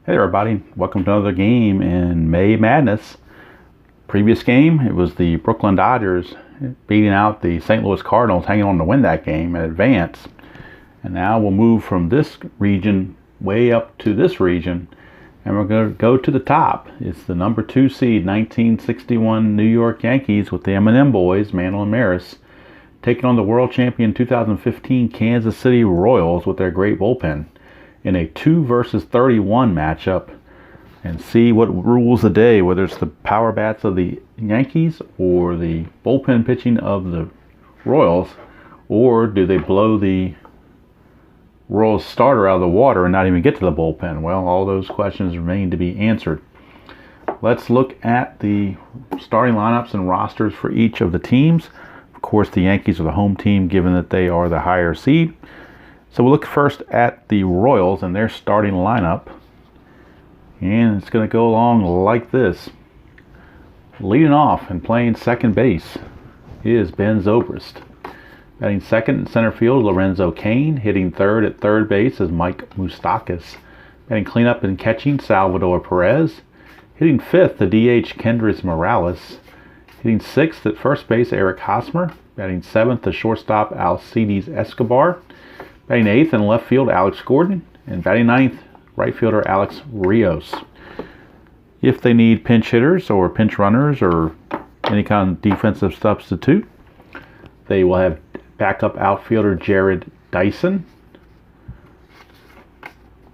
Hey there, everybody. Welcome to another game in May Madness. Previous game, it was the Brooklyn Dodgers beating out the St. Louis Cardinals, hanging on to win that game and advance. And now we'll move from this region way up to this region, and we're going to go to the top. It's the number 2 seed, 1961 New York Yankees with the M&M boys, Mantle and Maris, taking on the world champion 2015 Kansas City Royals with their great bullpen in a 2 versus 31 matchup, and see what rules the day, whether it's the power bats of the Yankees or the bullpen pitching of the Royals, or do they blow the Royals starter out of the water and not even get to the bullpen? Well, all those questions remain to be answered. Let's look at the starting lineups and rosters for each of the teams. Of course, the Yankees are the home team, given that they are the higher seed. So we'll look first at the Royals and their starting lineup. And it's going to go along like this. Leading off and playing second base is Ben Zobrist. Batting second in center field, Lorenzo Cain. Hitting third at third base is Mike Moustakas. Batting cleanup and catching, Salvador Perez. Hitting fifth, the DH Kendrys Morales. Hitting sixth at first base, Eric Hosmer. Batting seventh, the shortstop Alcides Escobar. Batting eighth in left field, Alex Gordon. And batting ninth, right fielder Alex Rios. If they need pinch hitters or pinch runners or any kind of defensive substitute, they will have backup outfielder Jared Dyson,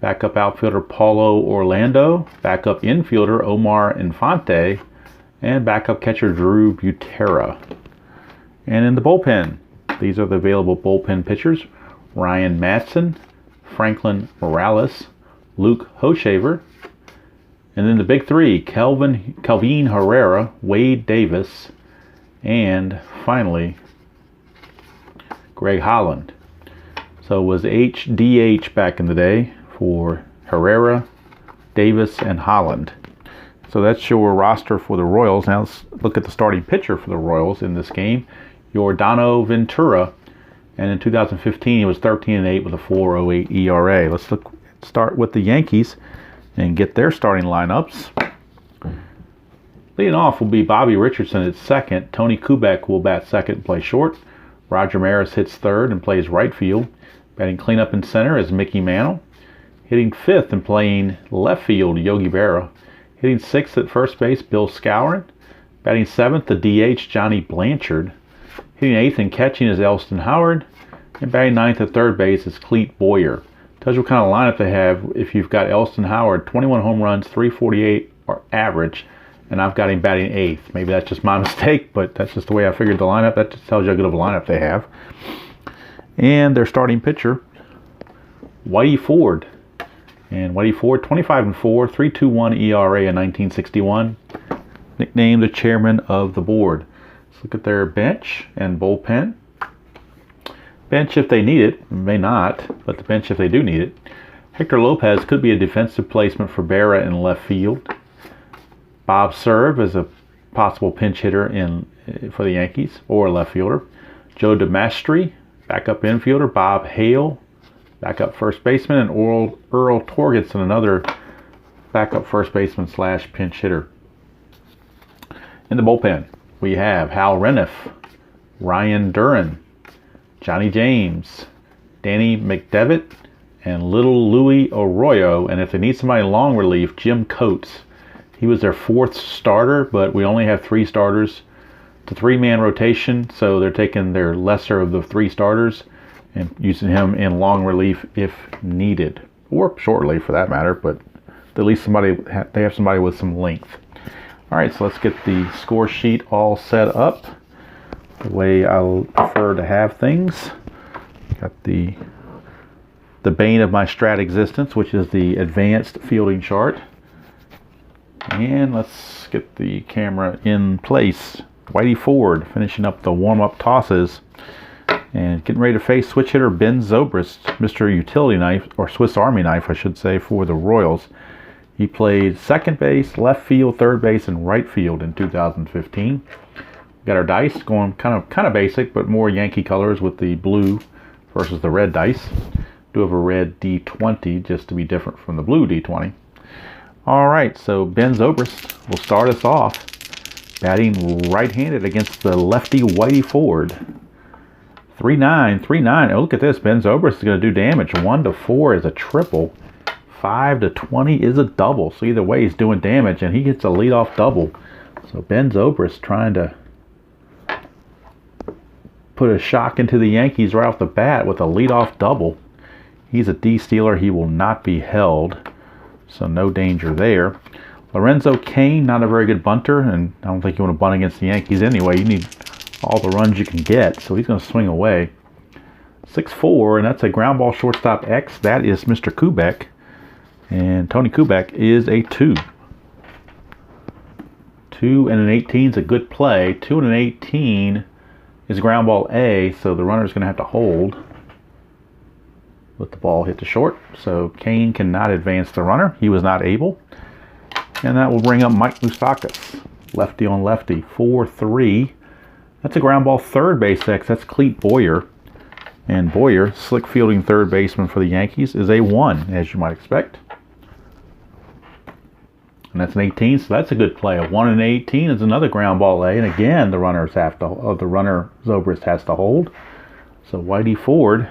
backup outfielder Paulo Orlando, backup infielder Omar Infante, and backup catcher Drew Butera. And in the bullpen, these are the available bullpen pitchers: Ryan Madson, Franklin Morales, Luke Hochevar, and then the big three: Calvin Herrera, Wade Davis, and finally Greg Holland. So it was HDH back in the day for Herrera, Davis, and Holland. So that's your roster for the Royals. Now let's look at the starting pitcher for the Royals in this game, Yordano Ventura. And in 2015, he was 13-8 with a 4.08 ERA. Let's start with the Yankees and get their starting lineups. Leading off will be Bobby Richardson at second. Tony Kubek will bat second and play short. Roger Maris hits third and plays right field. Batting cleanup in center is Mickey Mantle. Hitting fifth and playing left field, Yogi Berra. Hitting sixth at first base, Bill Skowron. Batting seventh, the DH, Johnny Blanchard. Hitting eighth and catching is Elston Howard. And batting ninth at third base is Clete Boyer. Tells you what kind of lineup they have. If you've got Elston Howard, 21 home runs, 348 are average, and I've got him batting eighth. Maybe that's just my mistake, but that's just the way I figured the lineup. That just tells you how good of a lineup they have. And their starting pitcher, Whitey Ford. And Whitey Ford, 25-4, 3.21 ERA in 1961. Nicknamed the chairman of the board. Let's look at their bench and bullpen. Bench if they need it, may not, but the bench if they do need it. Hector Lopez could be a defensive placement for Berra in left field. Bob Serve is a possible pinch hitter for the Yankees, or left fielder. Joe DeMastri, backup infielder. Bob Hale, backup first baseman. And Earl Torgerson, another backup first baseman / pinch hitter. In the bullpen, we have Hal Reniff, Ryan Duran, Johnny James, Danny McDevitt, and Little Louis Arroyo. And if they need somebody in long relief, Jim Coates. He was their fourth starter, but we only have 3 starters. It's a 3-man rotation, so they're taking their lesser of the 3 starters and using him in long relief if needed, or short relief for that matter, but at least they have somebody with some length. All right, so let's get the score sheet all set up the way I prefer to have things. Got the bane of my strat existence, which is the advanced fielding chart. And let's get the camera in place. Whitey Ford finishing up the warm-up tosses and getting ready to face switch hitter Ben Zobrist, Mr. Utility Knife, or Swiss Army Knife, I should say, for the Royals. He played second base, left field, third base, and right field in 2015. Got our dice going kind of basic, but more Yankee colors with the blue versus the red dice. Do have a red D20 just to be different from the blue D20. All right, so Ben Zobrist will start us off, batting right-handed against the lefty Whitey Ford. 3-9, 3-9. Oh, look at this. Ben Zobrist is going to do damage. 1-4 is a triple. 5-20 is a double. So either way, he's doing damage, and he gets a leadoff double. So Ben Zobrist trying to put a shock into the Yankees right off the bat with a leadoff double. He's a D-stealer. He will not be held, so no danger there. Lorenzo Cain, not a very good bunter, and I don't think you want to bunt against the Yankees anyway. You need all the runs you can get, so he's going to swing away. 6-4, and that's a ground ball shortstop X. That is Mr. Kubek. And Tony Kubek is a 2. 2 and an 18 is a good play. 2 and an 18 is ground ball A, so the runner's going to have to hold. Let the ball hit the short. So Kane cannot advance the runner. He was not able. And that will bring up Mike Moustakas. Lefty on lefty. 4-3. That's a ground ball third base X. That's Clete Boyer. And Boyer, slick fielding third baseman for the Yankees, is a 1, as you might expect. And that's an 18, so that's a good play. A 1 and 18 is another ground ball A, and again the runner Zobrist has to hold. So Whitey Ford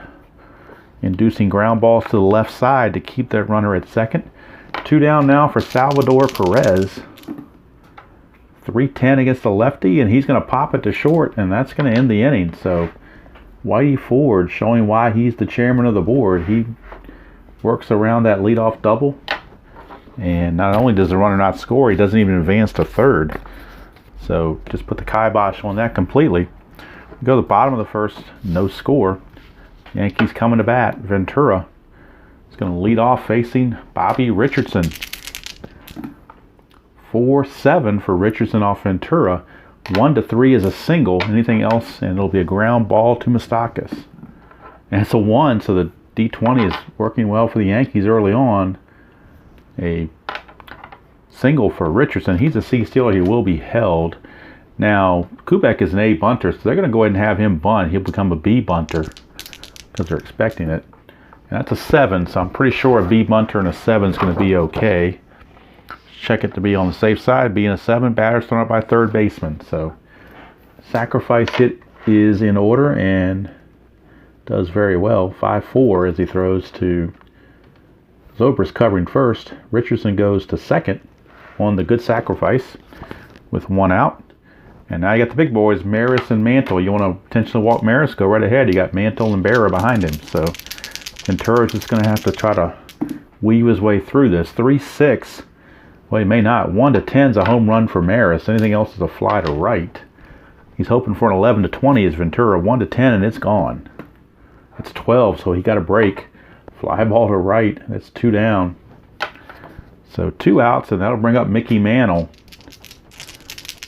inducing ground balls to the left side to keep that runner at second. 2 down now for Salvador Perez. 3-10 against the lefty, and he's going to pop it to short, and that's going to end the inning. So Whitey Ford showing why he's the chairman of the board. He works around that leadoff double. And not only does the runner not score, he doesn't even advance to third. So just put the kibosh on that completely. We go to the bottom of the first, no score. Yankees coming to bat. Ventura is going to lead off facing Bobby Richardson. 4-7 for Richardson off Ventura. 1-3 is a single. Anything else, and it'll be a ground ball to Moustakas. And it's a 1, so the D20 is working well for the Yankees early on. A single for Richardson. He's a C stealer. He will be held. Now, Kubek is an A bunter, so they're going to go ahead and have him bunt. He'll become a B bunter because they're expecting it. And that's a 7, so I'm pretty sure a B bunter and a 7 is going to be okay. Check it to be on the safe side. Being a 7, batter's thrown up by third baseman. So, sacrifice hit is in order and does very well. 5-4 as he throws to Zobrist covering first. Richardson goes to second on the good sacrifice with 1 out. And now you got the big boys, Maris and Mantle. You want to potentially walk Maris? Go right ahead. You got Mantle and Berra behind him. So Ventura's just going to have to try to weave his way through this. 3-6. Well, he may not. 1-10 is a home run for Maris. Anything else is a fly to right. He's hoping for an 11-20 as Ventura. 1-10 and it's gone. It's 12, so he got a break. Fly ball to right. That's 2 down. So 2 outs, and that'll bring up Mickey Mantle.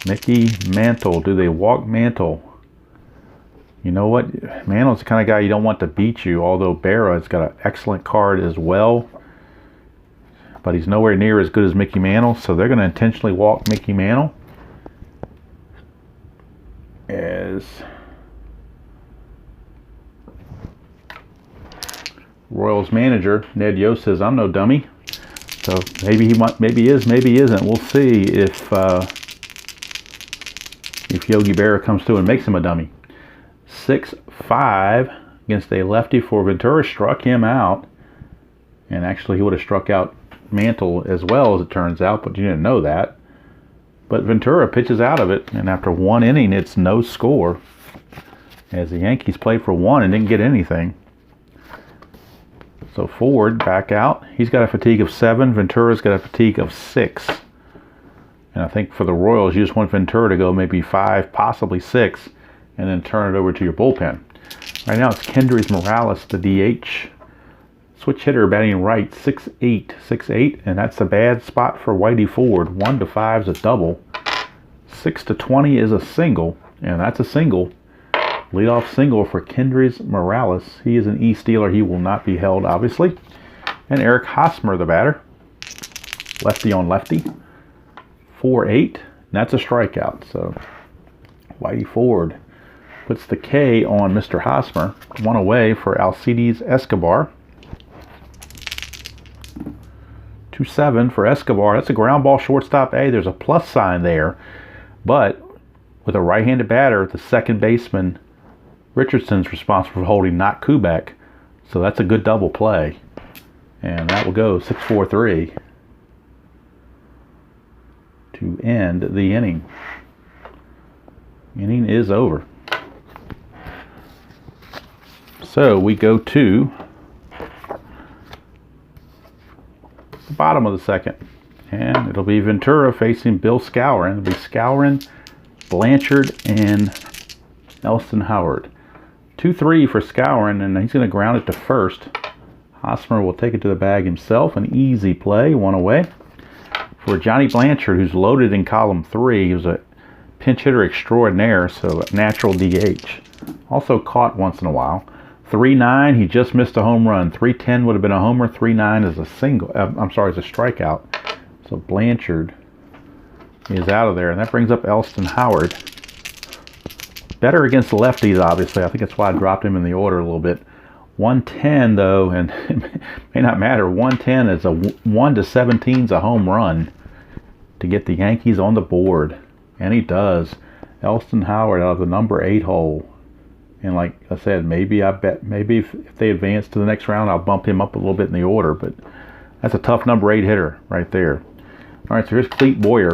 Mickey Mantle. Do they walk Mantle? You know what? Mantle's the kind of guy you don't want to beat you, although Berra has got an excellent card as well. But he's nowhere near as good as Mickey Mantle, so they're going to intentionally walk Mickey Mantle. As Royals manager Ned Yost says, "I'm no dummy." So maybe he might, maybe he is, maybe he isn't. We'll see if Yogi Berra comes through and makes him a dummy. 6-5 against a lefty for Ventura. Struck him out, and actually he would have struck out Mantle as well, as it turns out, but you didn't know that. But Ventura pitches out of it, and after 1 inning, it's no score, as the Yankees played for 1 and didn't get anything. So Ford back out. He's got a fatigue of 7. Ventura's got a fatigue of 6. And I think for the Royals, you just want Ventura to go maybe 5, possibly 6, and then turn it over to your bullpen. Right now it's Kendrys Morales, the DH. Switch hitter batting right, 6'8", 6'8", and that's a bad spot for Whitey Ford. 1-5 is a double. 6-20 is a single, and that's a single. Leadoff single for Kendrys Morales. He is an E-stealer. He will not be held, obviously. And Eric Hosmer, the batter. Lefty on lefty. 4-8, and that's a strikeout. So Whitey Ford puts the K on Mr. Hosmer. 1 away for Alcides Escobar. 2-7 for Escobar. That's a ground ball shortstop A. There's a plus sign there. But with a right-handed batter, the second baseman, Richardson's responsible for holding, not Kubek. So that's a good double play. And that will go 6-4-3 to end the inning. Inning is over. So we go to the bottom of the second. And it'll be Ventura facing Bill Skowron. It'll be Skowron, Blanchard, and Elston Howard. 2-3 for Skowron, and he's going to ground it to first. Hosmer will take it to the bag himself. An easy play, one away. For Johnny Blanchard, who's loaded in column 3, he was a pinch hitter extraordinaire, so a natural DH. Also caught once in a while. 3-9, he just missed a home run. 3-10 would have been a homer. 3-9 is a single. Is a strikeout. So Blanchard is out of there, and that brings up Elston Howard. Better against lefties, obviously. I think that's why I dropped him in the order a little bit. 110, though, and it may not matter. 110 is a 1-17 is a home run to get the Yankees on the board, and he does. Elston Howard out of the number 8 hole, and like I said, maybe if they advance to the next round, I'll bump him up a little bit in the order. But that's a tough number 8 hitter right there. All right, so here's Clete Boyer.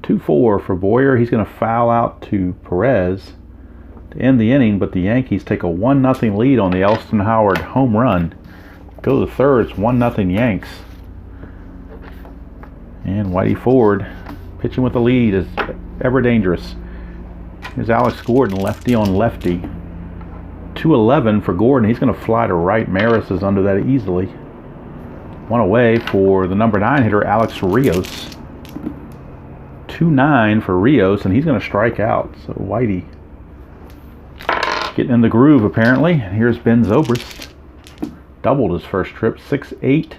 2-4 for Boyer. He's going to foul out to Perez to end the inning, but the Yankees take a 1-0 lead on the Elston Howard home run. Go to the third. It's 1-0 Yanks. And Whitey Ford pitching with the lead is ever dangerous. Here's Alex Gordon, lefty on lefty. 2-11 for Gordon. He's going to fly to right. Maris is under that easily. One away for the number 9 hitter, Alex Rios. 2-9 for Rios, and he's going to strike out. So Whitey getting in the groove, apparently. And here's Ben Zobrist. Doubled his first trip, 6-8.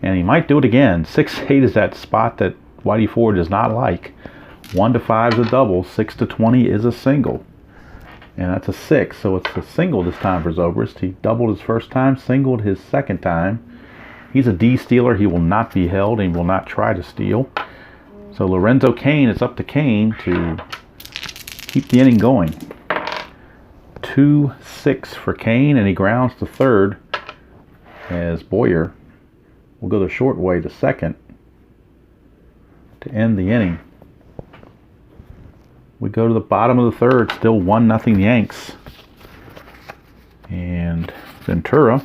And he might do it again. 6-8 is that spot that Whitey Ford does not like. 1-5 is a double. 6-20 is a single. And that's a 6. So it's a single this time for Zobrist. He doubled his first time, singled his second time. He's a D stealer. He will not be held. He will not try to steal. So Lorenzo Cain, it's up to Cain to keep the inning going. 2-6 for Cain, and he grounds to third as Boyer will go the short way to second to end the inning. We go to the bottom of the third, still 1-0 Yanks. And Ventura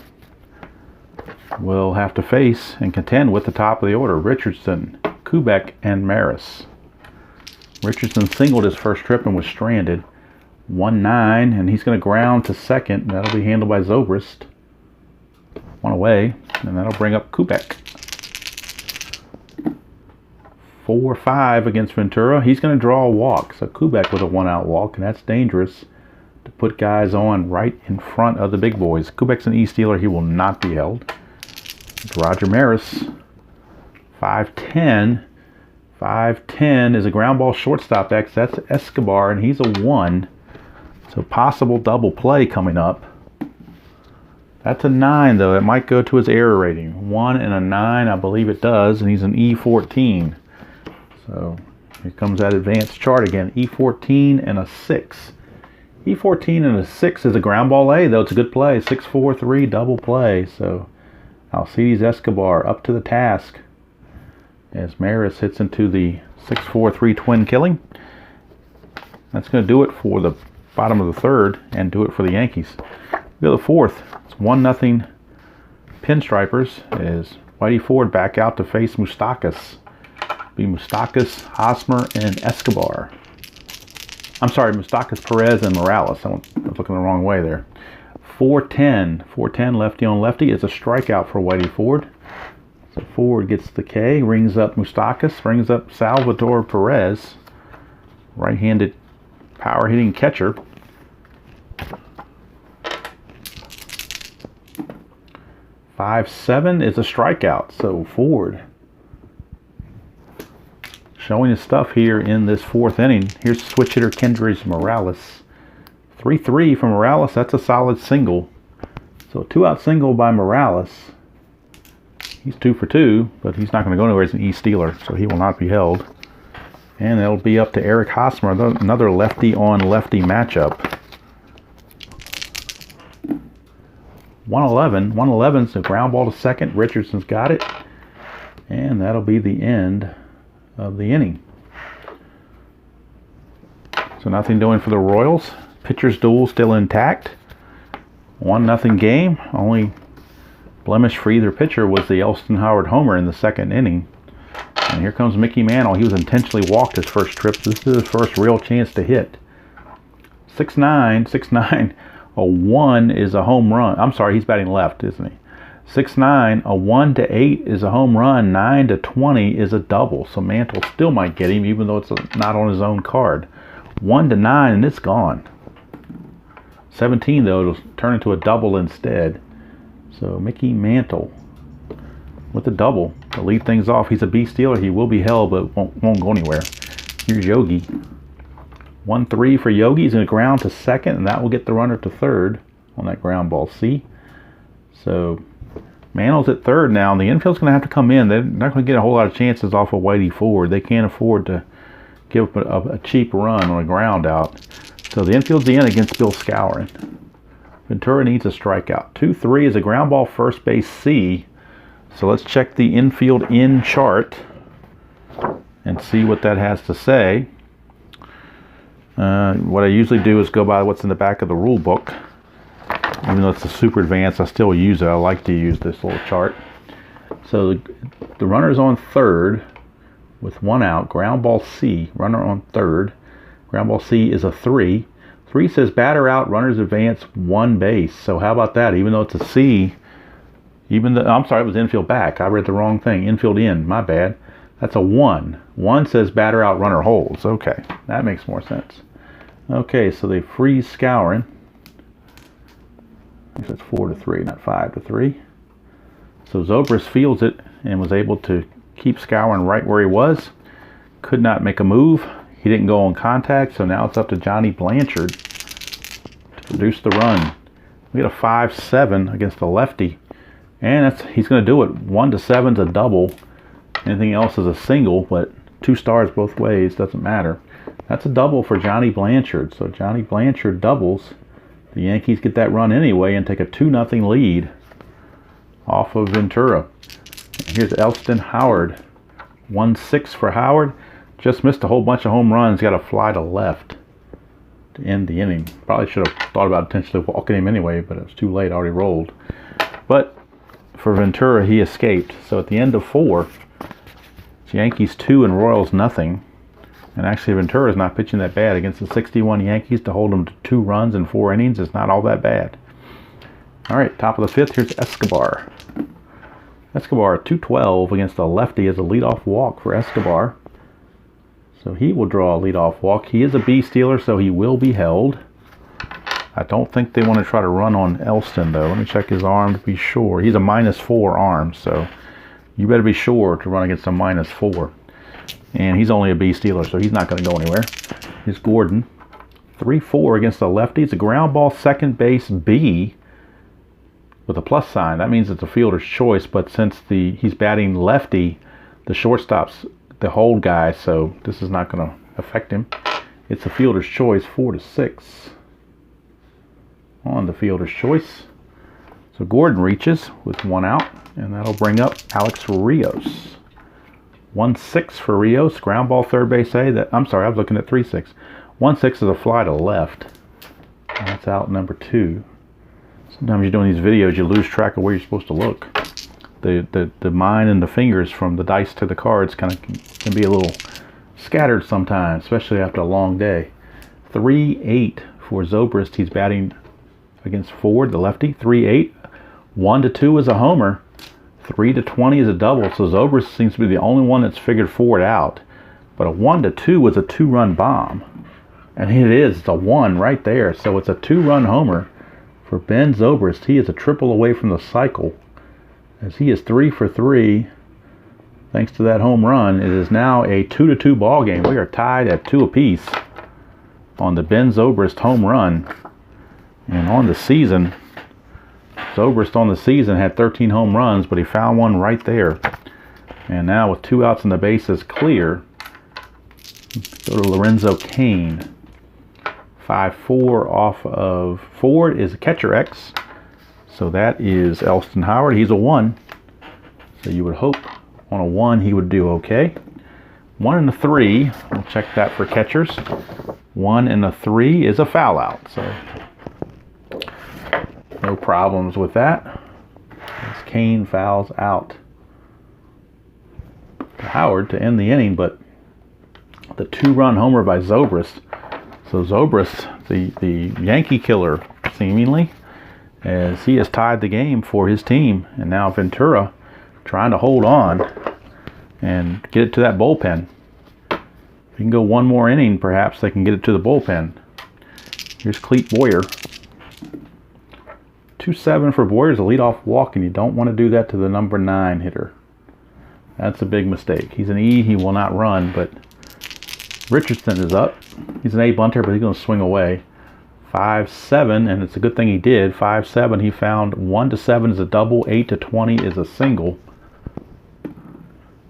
will have to face and contend with the top of the order. Richardson, Kubek, and Maris. Richardson singled his first trip and was stranded. 1-9, and he's going to ground to second. That'll be handled by Zobrist. One away, and that'll bring up Kubek. 4-5 against Ventura. He's going to draw a walk. So Kubek with a 1-out walk, and that's dangerous to put guys on right in front of the big boys. Kubek's an E-stealer. He will not be held. Roger Maris. 5-10. 5-10 is a ground ball shortstop X. That's Escobar, and he's a 1. So possible double play coming up. That's a 9, though. It might go to his error rating. 1 and a 9, I believe it does, and he's an E14. So here comes that advanced chart again. E14 and a 6. E14 and a 6 is a ground ball A, though. It's a good play. 6-4-3 double play. So Alcides Escobar up to the task as Maris hits into the 6-4-3 twin killing. That's going to do it for the bottom of the third and do it for the Yankees. We go to the fourth. It's 1-0 Pinstripers as Whitey Ford back out to face Moustakas. Be Moustakas, Hosmer, and Escobar. I'm sorry, Moustakas, Perez, and Morales. I was looking the wrong way there. 4-10. 4-10 lefty on lefty. It's a strikeout for Whitey Ford. So Ford gets the K, rings up Moustakas, brings up Salvador Perez, right-handed power-hitting catcher. 5-7 is a strikeout. So Ford showing his stuff here in this fourth inning. Here's switch hitter Kendrys Morales. 3-3 for Morales. That's a solid single. So a 2-out single by Morales. He's 2 for 2, but he's not going to go anywhere as an E-stealer, so he will not be held. And it'll be up to Eric Hosmer, another lefty-on-lefty matchup. 111. 111's a ground ball to second. Richardson's got it. And that'll be the end of the inning. So nothing doing for the Royals. Pitcher's duel still intact. 1-0 game. Only blemish for either pitcher was the Elston Howard homer in the second inning. And here comes Mickey Mantle. He was intentionally walked his first trip. This is his first real chance to hit. 6'9", 6'9". A 1 is a home run. I'm sorry, he's batting left, isn't he? 6'9", a 1 to 8 is a home run. 9 to 20 is a double. So Mantle still might get him, even though it's not on his own card. 1 to 9, and it's gone. 17, though, it'll turn into a double instead. So Mickey Mantle with a double to lead things off. He's a B-stealer. He will be held, but won't go anywhere. Here's Yogi. 1-3 for Yogi. He's going to ground to second, and that will get the runner to third on that ground ball. See? So Mantle's at third now, and the infield's going to have to come in. They're not going to get a whole lot of chances off of Whitey Ford. They can't afford to give up a cheap run on a ground out. So the infield's in against Bill Skowron. Ventura needs a strikeout. 2-3 is a ground ball first base C. So let's check the infield in chart and see what that has to say. What I usually do is go by what's in the back of the rule book. Even though it's a super advanced, I still use it. I like to use this little chart. So the runner's on third with 1 out. Ground ball C, runner on third. Ground ball C is a 3. 3 says batter out, runners advance 1 base. So how about that? Even though it's a C, I'm sorry, it was infield back. I read the wrong thing. Infield in, my bad. That's a 1. 1 says batter out, runner holds. Okay, that makes more sense. Okay, so they freeze Skowron. I guess it's 4-3, not 5-3. So Zobrist fields it and was able to keep Skowron right where he was. Could not make a move. He didn't go on contact, so now it's up to Johnny Blanchard to produce the run. We get a 5-7 against the lefty. And he's going to do it. 1 to 7 is a double. Anything else is a single, but 2 stars both ways, doesn't matter. That's a double for Johnny Blanchard. So Johnny Blanchard doubles. The Yankees get that run anyway and take a 2-0 lead off of Ventura. And here's Elston Howard. 1-6 for Howard. Just missed a whole bunch of home runs. Got a fly to left to end the inning. Probably should have thought about intentionally walking him anyway, but it was too late. Already rolled. But for Ventura, he escaped. So at the end of 4, it's Yankees 2 and Royals nothing. And actually, Ventura's not pitching that bad against the 61 Yankees. To hold them to 2 runs in 4 innings is not all that bad. All right, top of the 5th. Here's Escobar. Escobar 2-12 against the lefty as a leadoff walk for Escobar. So he will draw a leadoff walk. He is a B-stealer, so he will be held. I don't think they want to try to run on Elston, though. Let me check his arm to be sure. He's a -4 arm, so you better be sure to run against a -4. And he's only a B-stealer, so he's not going to go anywhere. Here's Gordon. 3-4 against the lefty. It's a ground ball second base B with a plus sign. That means it's a fielder's choice, but since he's batting lefty, the shortstop's the hold guy, so this is not going to affect him. It's a fielder's choice, 4-6 on the fielder's choice. So Gordon reaches with 1 out, and that'll bring up Alex Rios. 1-6 for Rios, ground ball third base A. I'm sorry, I was looking at 3-6. 1-6 is a fly to left. That's out number 2. Sometimes you're doing these videos, you lose track of where you're supposed to look. The mind and the fingers from the dice to the cards kind of can be a little scattered sometimes, especially after a long day. 3-8 for Zobrist. He's batting against Ford, the lefty. 3-8. 1-2 is a homer. 3-20 is a double. So Zobrist seems to be the only one that's figured Ford out. But a 1-2 was a 2-run bomb. And it is. It's a 1 right there. So it's a 2-run homer for Ben Zobrist. He is a triple away from the cycle, as he is 3 for 3 thanks to that home run. It is now a 2-2 ball game. We are tied at 2 apiece on the Ben Zobrist home run. And on the season, Zobrist on the season had 13 home runs, but he found one right there. And now with 2 outs and the bases clear, go to Lorenzo Cain. 5-4 off of Ford is a catcher X. So that is Elston Howard. He's a 1. So you would hope on a 1 he would do okay. 1 and a 3. We'll check that for catchers. 1 and a 3 is a foul out. So no problems with that. As Cain fouls out to Howard to end the inning, but the 2-run homer by Zobrist. So Zobrist, the Yankee killer, seemingly, as he has tied the game for his team. And now Ventura trying to hold on and get it to that bullpen. If you can go one more inning, perhaps they can get it to the bullpen. Here's Clete Boyer. 2-7 for Boyer's a leadoff walk, and you don't want to do that to the number 9 hitter. That's a big mistake. He's an E, he will not run, but Richardson is up. He's an A bunter, but he's going to swing away. 5-7, and it's a good thing he did. 5-7, he found 1-7 is a double, 8-20 is a single.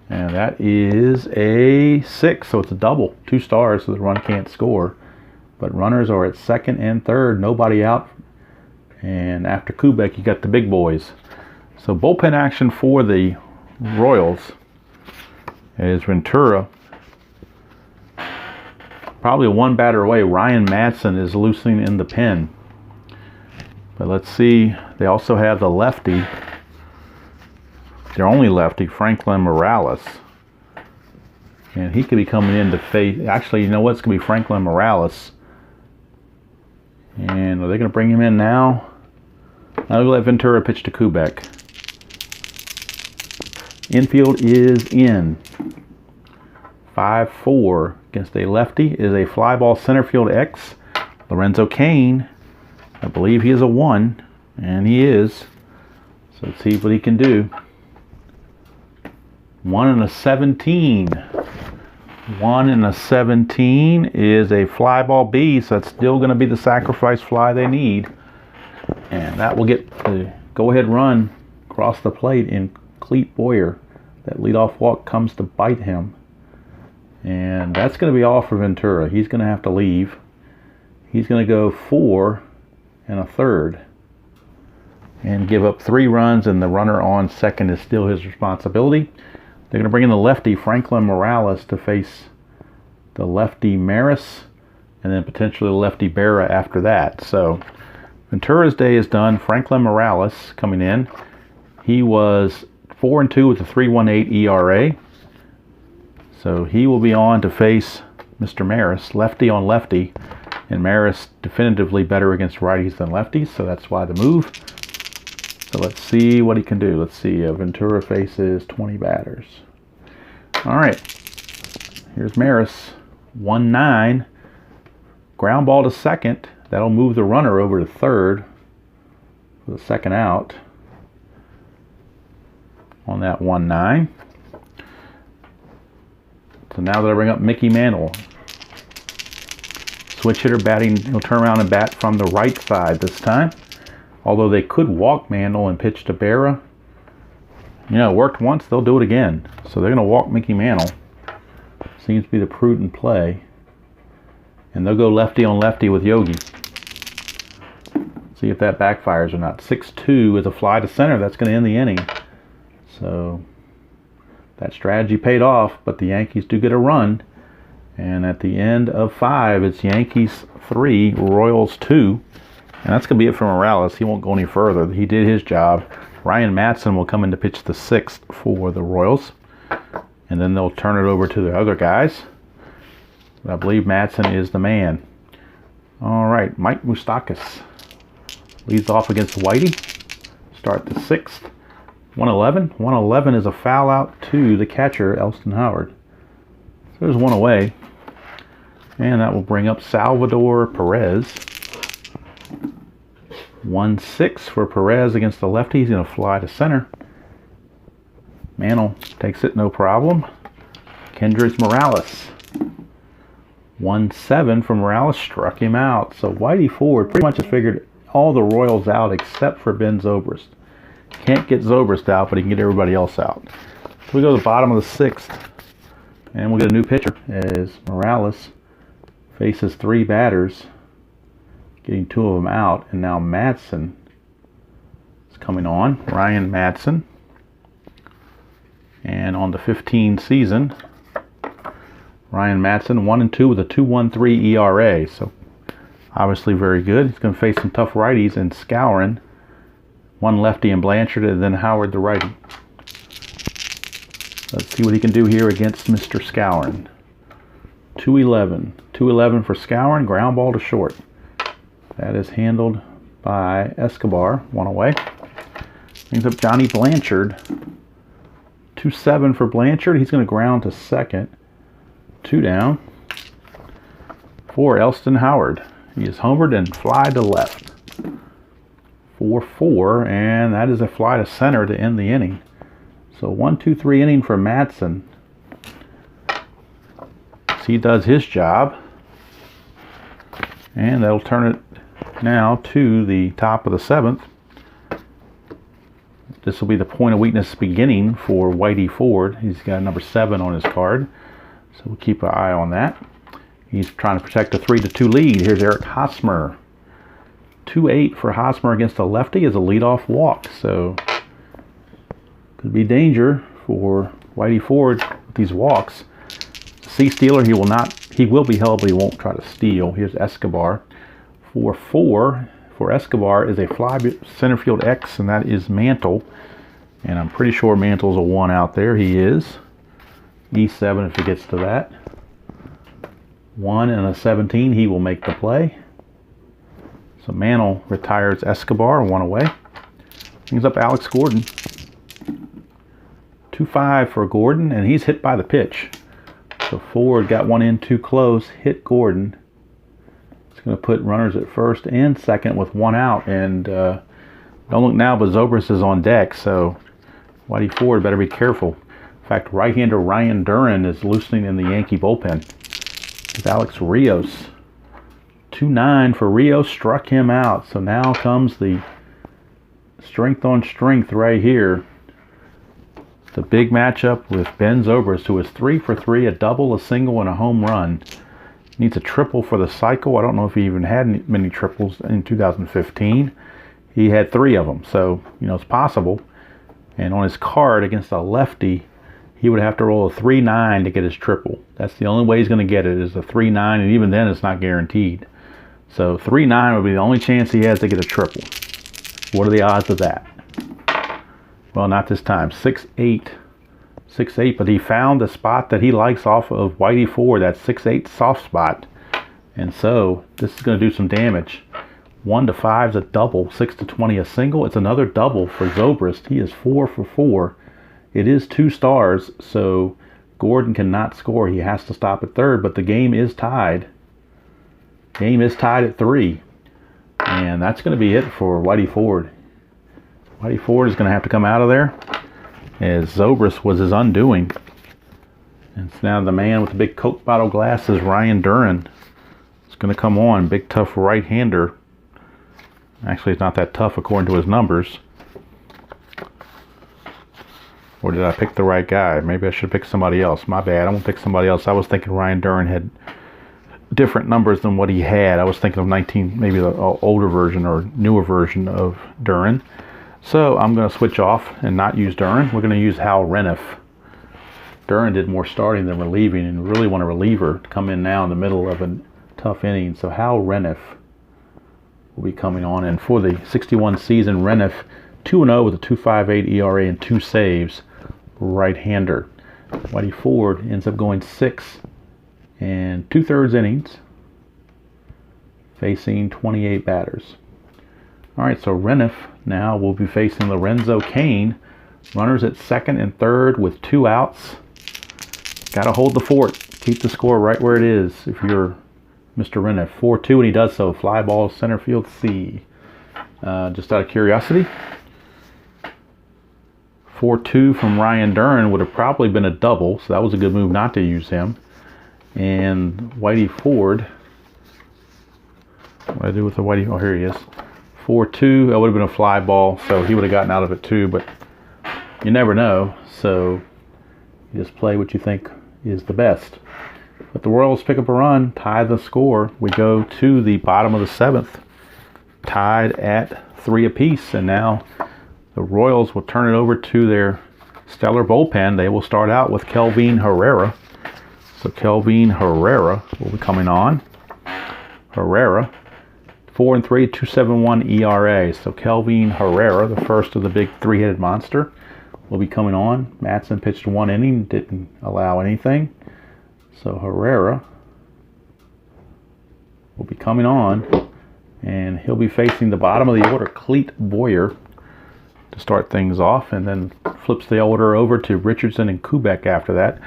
And that is a 6, so it's a double. 2 stars, so the run can't score. But runners are at second and third, nobody out. And after Kubek, you got the big boys. So bullpen action for the Royals is Ventura. Probably a 1 batter away. Ryan Madson is loosening in the pen. But let's see. They also have the lefty. Their only lefty, Franklin Morales. And he could be coming in to face... Actually, you know what? It's going to be Franklin Morales. And are they going to bring him in now? I'll let Ventura pitch to Kubek. Infield is in. 5-4 against a lefty is a fly ball center field X. Lorenzo Cain, I believe he is a 1, and he is. So let's see what he can do. 1 and a 17. 1 and a 17 is a fly ball B, so that's still going to be the sacrifice fly they need. And that will get the go-ahead run across the plate in Clete Boyer. That leadoff walk comes to bite him. And that's going to be all for Ventura. He's going to have to leave. He's going to go 4 1/3 and give up 3 runs, and the runner on second is still his responsibility. They're going to bring in the lefty, Franklin Morales, to face the lefty Maris, and then potentially the lefty Berra after that. So Ventura's day is done. Franklin Morales coming in. He was 4-2 with a 3.18 ERA. So he will be on to face Mr. Maris, lefty on lefty. And Maris definitively better against righties than lefties, so that's why the move. So let's see what he can do. Let's see. Ventura faces 20 batters. All right. Here's Maris. 1-9. Ground ball to second. That'll move the runner over to third for the second out on that 1-9. So now that I bring up Mickey Mantle, switch hitter batting, he'll turn around and bat from the right side this time. Although they could walk Mantle and pitch to Berra. You know, it worked once, they'll do it again. So they're going to walk Mickey Mantle. Seems to be the prudent play. And they'll go lefty on lefty with Yogi. See if that backfires or not. 6-2 is a fly to center. That's going to end the inning. So that strategy paid off, but the Yankees do get a run. And at the end of 5, it's Yankees 3, Royals 2. And that's going to be it for Morales. He won't go any further. He did his job. Ryan Madson will come in to pitch the 6th for the Royals. And then they'll turn it over to the other guys. But I believe Madson is the man. All right, Mike Moustakas leads off against Whitey. Start the 6th. 1-11. 1-11 is a foul out to the catcher, Elston Howard. So there's one away. And that will bring up Salvador Perez. 1-6 for Perez against the lefty. He's going to fly to center. Mantle takes it, no problem. Kendrys Morales. 1-7 for Morales, struck him out. So Whitey Ford pretty much has figured all the Royals out except for Ben Zobrist. Can't get Zobrist out, but he can get everybody else out. So we go to the bottom of the 6th, and we'll get a new pitcher as Morales faces 3 batters, getting 2 of them out, and now Madsen is coming on, Ryan Madsen. And on the 15 season, Ryan Madsen 1-2 with a 2.13 ERA, so obviously very good. He's going to face some tough righties in Skowron, 1 lefty in Blanchard, and then Howard the righty. Let's see what he can do here against Mr. Skowron. 2-11. 2-11 for Skowron, ground ball to short. That is handled by Escobar, 1 away. Brings up Johnny Blanchard. 2-7 for Blanchard. He's going to ground to second. 2 down for Elston Howard. He is homered and fly to left. 4-4, and that is a fly to center to end the inning. So 1-2-3 inning for Madsen. He does his job, and that'll turn it now to the top of the 7th. This will be the point of weakness beginning for Whitey Ford. He's got number 7 on his card, so we'll keep an eye on that. He's trying to protect a 3-2 lead. Here's Eric Hosmer. 2-8 for Hosmer against a lefty is a leadoff walk, so could be danger for Whitey Ford with these walks. C-stealer, he will be held, but he won't try to steal. Here's Escobar. 4-4 for Escobar is a fly center field X, and that is Mantle. And I'm pretty sure Mantle's a 1 out there. He is. E7 if he gets to that. 1 and a 17, he will make the play. So Mantle retires Escobar, 1 away. Brings up Alex Gordon. 2-5 for Gordon, and he's hit by the pitch. So Ford got 1 in too close, hit Gordon. It's going to put runners at first and second with 1 out. And don't look now, but Zobrist is on deck, so Whitey Ford better be careful. In fact, right-hander Ryan Duran is loosening in the Yankee bullpen. It's Alex Rios. 2-9 for Rios, struck him out. So now comes the strength on strength right here. The big matchup with Ben Zobrist, who is 3 for 3, a double, a single, and a home run. Needs a triple for the cycle. I don't know if he even had many triples in 2015. He had 3 of them, so it's possible. And on his card against a lefty, he would have to roll a 3-9 to get his triple. That's the only way he's going to get it, is a 3-9, and even then it's not guaranteed. So 3-9 would be the only chance he has to get a triple. What are the odds of that? Well, not this time. 6-8. 6-8, but he found the spot that he likes off of Whitey Ford, that 6-8 soft spot. And so this is going to do some damage. 1-5 is a double. 6-20 a single. It's another double for Zobrist. He is 4 for 4. It is 2 stars, so Gordon cannot score. He has to stop at third, but the game is tied. Game is tied at 3. And that's going to be it for Whitey Ford. Whitey Ford is going to have to come out of there, as Zobrist was his undoing. And so now the man with the big Coke bottle glasses, Ryan Duran, is going to come on. Big, tough right-hander. Actually, it's not that tough according to his numbers. Or did I pick the right guy? Maybe I should pick somebody else. My bad. I won't pick somebody else. I was thinking Ryan Duran had different numbers than what he had. I was thinking of 19, maybe the older version or newer version of Duran. So I'm going to switch off and not use Duran. We're going to use Hal Reniff. Duran did more starting than relieving, and really want a reliever to come in now in the middle of a tough inning. So Hal Reniff will be coming on. And for the 61 season, Reniff 2-0 with a 2.58 ERA and 2 saves. Right-hander. Whitey Ford ends up going 6 2/3 innings, facing 28 batters. All right, so Reniff now will be facing Lorenzo Cain. Runners at second and third with 2 outs. Got to hold the fort. Keep the score right where it is if you're Mr. Reniff. 4-2, and he does so. Fly ball center field C. Just out of curiosity, 4-2 from Ryan Duran would have probably been a double, so that was a good move not to use him. And Whitey Ford, what do I do with the Whitey? Oh, here he is. 4-2. That would have been a fly ball, so he would have gotten out of it too, but you never know. So you just play what you think is the best. But the Royals pick up a run, tie the score. We go to the bottom of the 7th, tied at 3 apiece, and now the Royals will turn it over to their stellar bullpen. They will start out with Kelvin Herrera. So Kelvin Herrera will be coming on. Herrera, 4-3, 2.71 ERA. So Kelvin Herrera, the first of the big three-headed monster, will be coming on. Matson pitched 1 inning, didn't allow anything. So Herrera will be coming on, and he'll be facing the bottom of the order, Cleet Boyer, to start things off, and then flips the order over to Richardson and Kubek after that.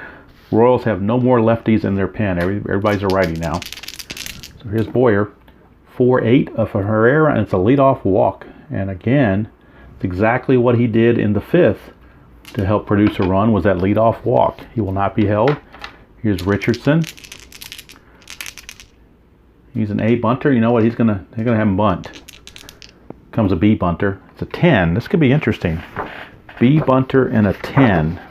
Royals have no more lefties in their pen. Everybody's a righty now. So here's Boyer, 4-8 of Herrera, and it's a leadoff walk. And again, it's exactly what he did in the 5th to help produce a run, was that leadoff walk. He will not be held. Here's Richardson. He's an A bunter. You know what? They're gonna have him bunt. Comes a B bunter. It's a 10. This could be interesting. B bunter and a 10.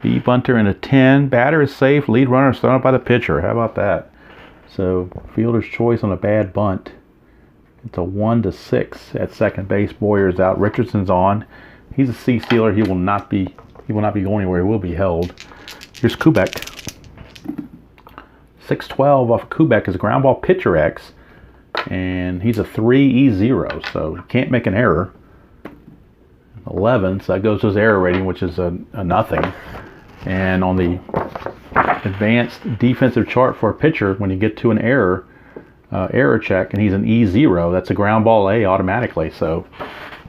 B bunter and a 10. Batter is safe. Lead runner is thrown up by the pitcher. How about that? So fielder's choice on a bad bunt. It's a 1-6 at second base. Boyer's out. Richardson's on. He's a C stealer. He will not be going anywhere. He will be held. Here's Kubek. 6-12 off of Kubek is a ground ball pitcher X, and he's a 3-0, so he can't make an error. 11, so that goes to his error rating, which is a nothing. And on the advanced defensive chart for a pitcher, when you get to an error check, and he's an E0, that's a ground ball A automatically. So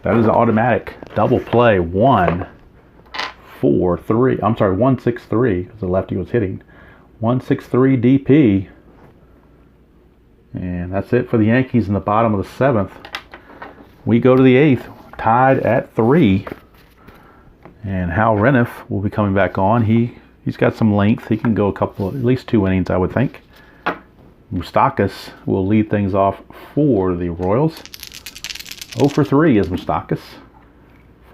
that is an automatic double play. 1-6-3, because the lefty was hitting. 1-6-3 DP. And that's it for the Yankees in the bottom of the 7th. We go to the 8th, tied at 3. And Hal Reniff will be coming back on. He's got some length. He can go at least 2 innings, I would think. Moustakas will lead things off for the Royals. 0-for-3 is Moustakas.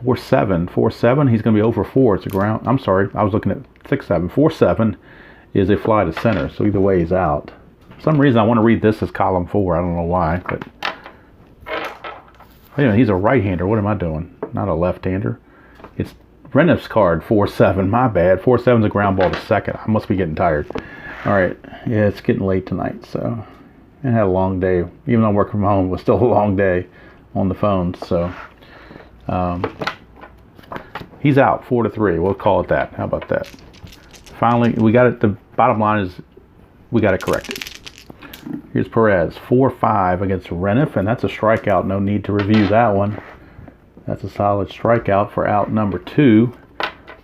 4-7. He's going to be 0-for-4. It's a ground. I'm sorry. I was looking at 6-7. 4-7 is a fly to center. So either way, he's out. For some reason, I want to read this as column 4. I don't know why. But wait a minute, he's a right-hander. What am I doing? Not a left-hander. It's Reniff's card. 4-7. My bad. 4-7 is a ground ball to second. I must be getting tired. All right. Yeah, it's getting late tonight. So I had a long day. Even though I'm working from home, it was still a long day on the phone. So he's out 4-3. We'll call it that. How about that? Finally, we got it. The bottom line is we got it corrected. Here's Perez, 4-5 against Reniff, and that's a strikeout. No need to review that one. That's a solid strikeout for out number 2.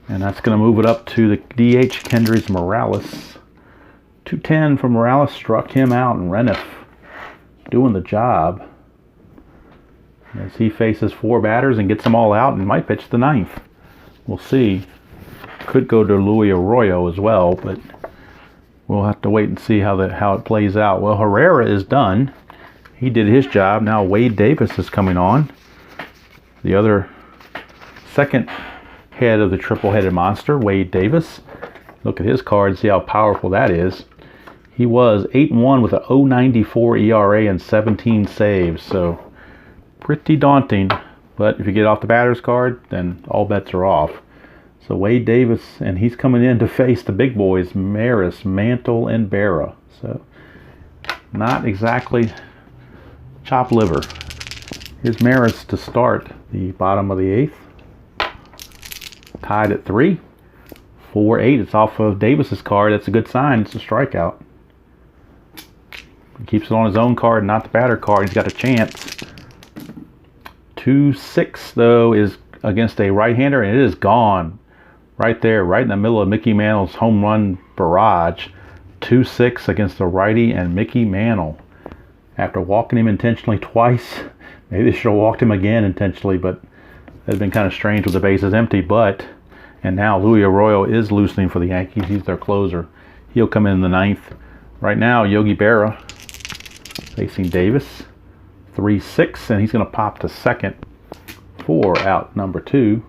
And that's going to move it up to the DH, Kendrys Morales. 210 from Morales, struck him out, and Reniff doing the job as he faces 4 batters and gets them all out and might pitch the 9th. We'll see. Could go to Luis Arroyo as well, but we'll have to wait and see how it plays out. Well, Herrera is done. He did his job. Now Wade Davis is coming on. The other second head of the triple-headed monster, Wade Davis. Look at his card, see how powerful that is. He was 8-1 with a 0.94 ERA and 17 saves, so pretty daunting. But if you get off the batter's card, then all bets are off. So Wade Davis, and he's coming in to face the big boys, Maris, Mantle, and Berra. So not exactly chopped liver. Here's Maris to start the bottom of the 8th. Tied at 3. 4-8. It's off of Davis's card. That's a good sign. It's a strikeout. He keeps it on his own card, not the batter card. He's got a chance. 2-6, though, is against a right-hander, and it is gone. Right there, right in the middle of Mickey Mantle's home run barrage. 2-6 against the righty and Mickey Mantle. After walking him intentionally twice, maybe they should have walked him again intentionally, but that's been kind of strange with the bases empty. And now Luis Arroyo is loosening for the Yankees. He's their closer. He'll come in the 9th. Right now, Yogi Berra facing Davis. 3-6, and he's going to pop to second for out number 2.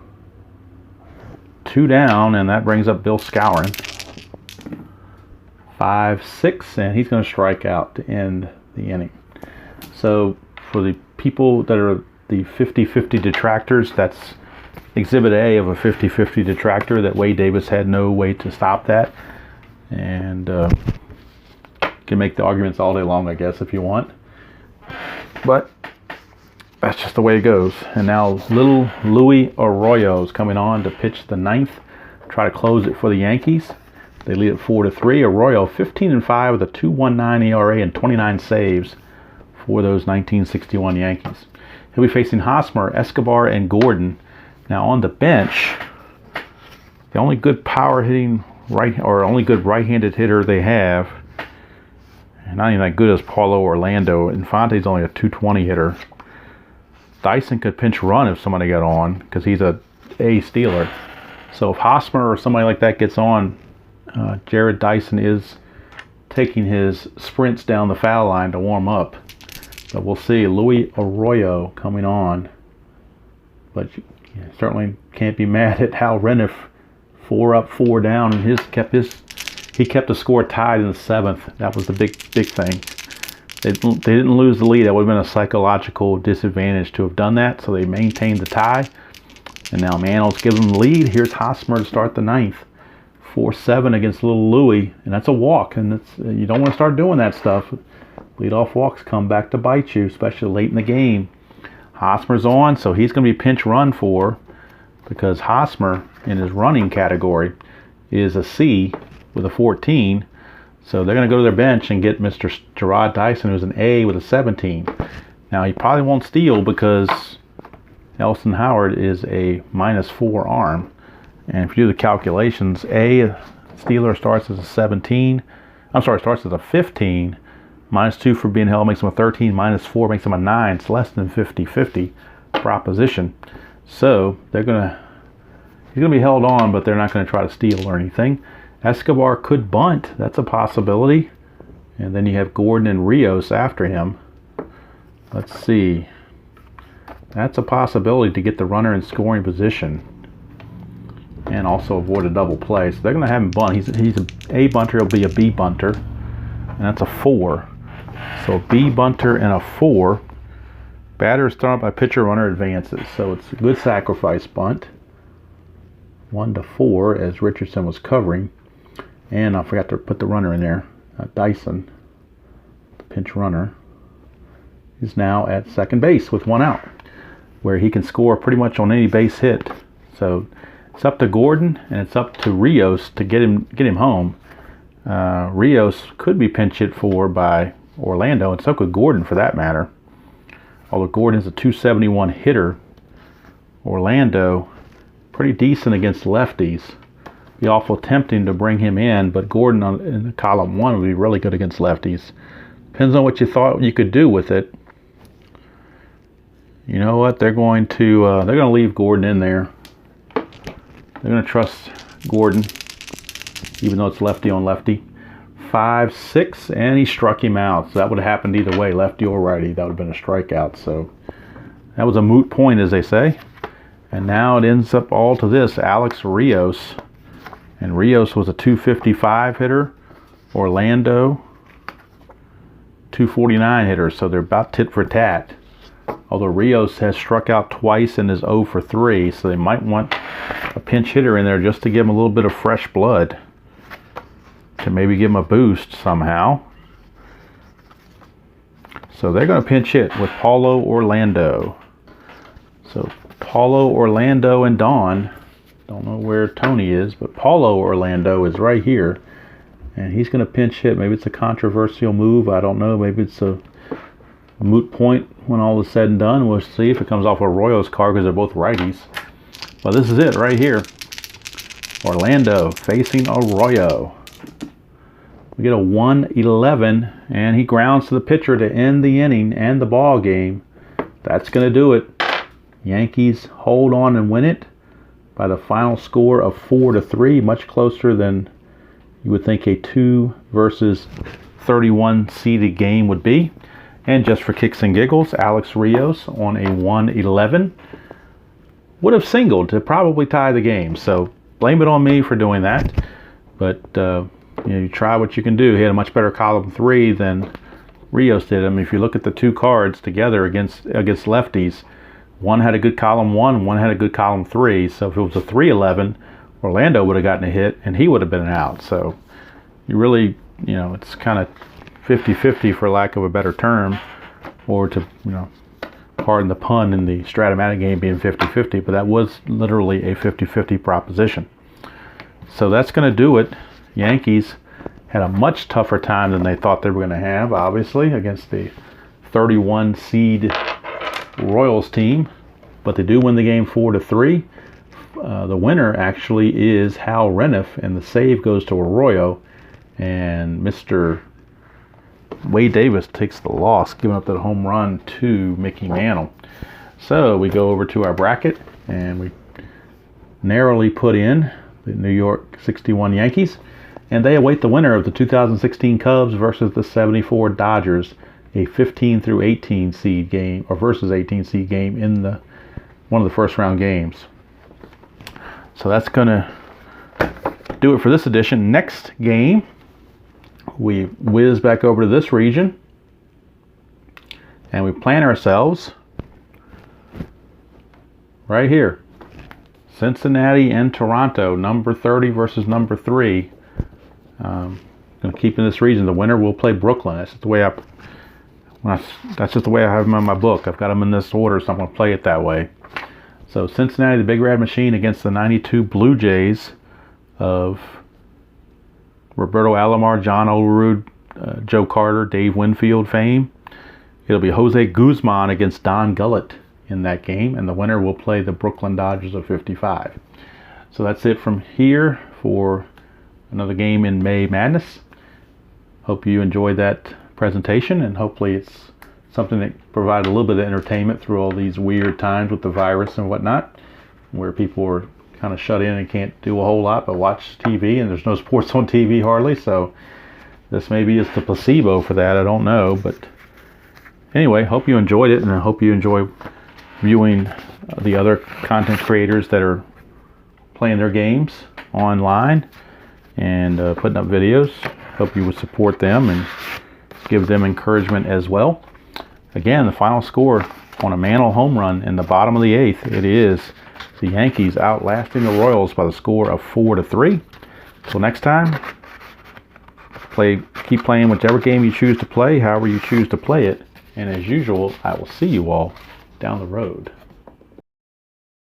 2 down, and that brings up Bill Scourin. 5-6, and he's going to strike out to end the inning. So for the people that are the 50-50 detractors, that's Exhibit A of a 50-50 detractor, that Wade Davis had no way to stop that. And can make the arguments all day long, I guess, if you want. But that's just the way it goes. And now little Luis Arroyo is coming on to pitch the 9th, try to close it for the Yankees. They lead it 4-3. Arroyo 15-5 with a 2.19 ERA and 29 saves for those 1961 Yankees. He'll be facing Hosmer, Escobar, and Gordon. Now on the bench, the only good power hitting only good right-handed hitter they have, and not even that good as Paulo Orlando. Infante's only a 220 hitter. Dyson could pinch run if somebody got on, because he's a stealer. So if Hosmer or somebody like that gets on, Jared Dyson is taking his sprints down the foul line to warm up. But we'll see. Luis Arroyo coming on. But you certainly can't be mad at Hal Reniff. 4 up, 4 down, and he kept the score tied in the 7th. That was the big thing. They didn't lose the lead. That would have been a psychological disadvantage to have done that. So they maintained the tie. And now Manos gives them the lead. Here's Hosmer to start the 9th. 4-7 against little Louie, and that's a walk. And you don't want to start doing that stuff. Leadoff walks come back to bite you, especially late in the game. Hosmer's on, so he's going to be pinch run for, because Hosmer in his running category is a C with a 14. So they're going to go to their bench and get Mr. Gerard Dyson, who's an A with a 17. Now he probably won't steal because Elston Howard is a -4 arm. And if you do the calculations, A stealer starts as a 17. Starts as a 15. -2 for being held makes him a 13. -4 makes him a 9. It's less than 50-50 proposition. So he's going to be held on, but they're not going to try to steal or anything. Escobar could bunt. That's a possibility. And then you have Gordon and Rios after him. Let's see. That's a possibility to get the runner in scoring position and also avoid a double play. So they're going to have him bunt. He's an A bunter. He'll be a B bunter. And that's a 4. So a B bunter and a 4. Batter is thrown up by pitcher, runner advances. So it's a good sacrifice bunt. 1-4 as Richardson was covering. And I forgot to put the runner in there. Dyson, the pinch runner, is now at second base with 1 out, where he can score pretty much on any base hit. So it's up to Gordon and it's up to Rios to get him home. Rios could be pinch hit for by Orlando, and so could Gordon for that matter. Although Gordon is a 271 hitter, Orlando pretty decent against lefties. Be awful tempting to bring him in, but Gordon in column 1 would be really good against lefties. Depends on what you thought you could do with it. You know what? They're going to leave Gordon in there. They're going to trust Gordon, even though it's lefty on lefty. 5-6, and he struck him out. So that would have happened either way, lefty or righty. That would have been a strikeout. So that was a moot point, as they say. And now it ends up all to this. Alex Rios. And Rios was a 255 hitter. Orlando, 249 hitter. So they're about tit for tat. Although Rios has struck out twice and is 0 for 3. So they might want a pinch hitter in there just to give him a little bit of fresh blood. To maybe give him a boost somehow. So they're going to pinch hit with Paulo Orlando. So Paulo Orlando and Don. Don't know where Tony is, but Paulo Orlando is right here. And he's going to pinch hit. Maybe it's a controversial move. I don't know. Maybe it's a moot point when all is said and done. We'll see if it comes off Arroyo's card because they're both righties. But this is it right here. Orlando facing Arroyo. We get a 1-11, and he grounds to the pitcher to end the inning and the ball game. That's going to do it. Yankees hold on and win it by the final score of 4-3, much closer than you would think a 2 versus 31 seeded game would be. And just for kicks and giggles, Alex Rios on a 111 would have singled to probably tie the game. So blame it on me for doing that. But you try what you can do. He had a much better column 3 than Rios did. I mean, if you look at the two cards together against lefties, one had a good column 1, one had a good column 3. So if it was a 311, Orlando would have gotten a hit and he would have been out. So you really, it's kind of 50-50 for lack of a better term, or to, pardon the pun in the Stratomatic game being 50-50, but that was literally a 50-50 proposition. So that's going to do it. Yankees had a much tougher time than they thought they were going to have, obviously, against the 31 seed Royals team, but they do win the game 4-3. The winner actually is Hal Reniff, and the save goes to Arroyo, and Mr. Wade Davis takes the loss, giving up that home run to Mickey Mantle. So we go over to our bracket, and we narrowly put in the New York 61 Yankees, and they await the winner of the 2016 Cubs versus the 74 Dodgers, a 15-18 seed game, or versus 18 seed game in one of the first round games. So that's going to do it for this edition. Next game, we whiz back over to this region, and we plan ourselves right here. Cincinnati and Toronto, number 30 versus number 3. Going to keep in this region. The winner will play Brooklyn. That's just the way that's just the way I have them in my book. I've got them in this order, so I'm going to play it that way. So Cincinnati, the Big Red Machine, against the 92 Blue Jays of Roberto Alomar, John Olerud, Joe Carter, Dave Winfield fame. It'll be Jose Guzman against Don Gullett in that game, and the winner will play the Brooklyn Dodgers of 55. So that's it from here for another game in May Madness. Hope you enjoyed that presentation, and hopefully it's something that provided a little bit of entertainment through all these weird times with the virus and whatnot, where people are kind of shut in and can't do a whole lot but watch TV, and there's no sports on TV hardly. So this maybe is the placebo for that. I don't know, but anyway, hope you enjoyed it, and I hope you enjoy viewing the other content creators that are playing their games online and putting up videos. Hope you would support them and give them encouragement as well. Again, the final score on a Mantle home run in the bottom of the 8th, it is the Yankees outlasting the Royals by the score of 4-3. Till next time, keep playing whichever game you choose to play, however you choose to play it, and as usual, I will see you all down the road.